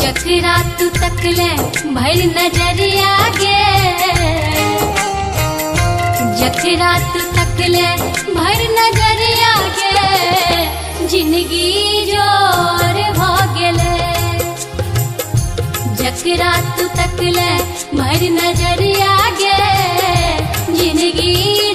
जखरा तू तकले भर नजरिया गे, जखरा तू तकले भर नजरिया गे, जिंदगी जोर हो गेले। जखरा तू तकले भर नजरिया गे, जिंदगी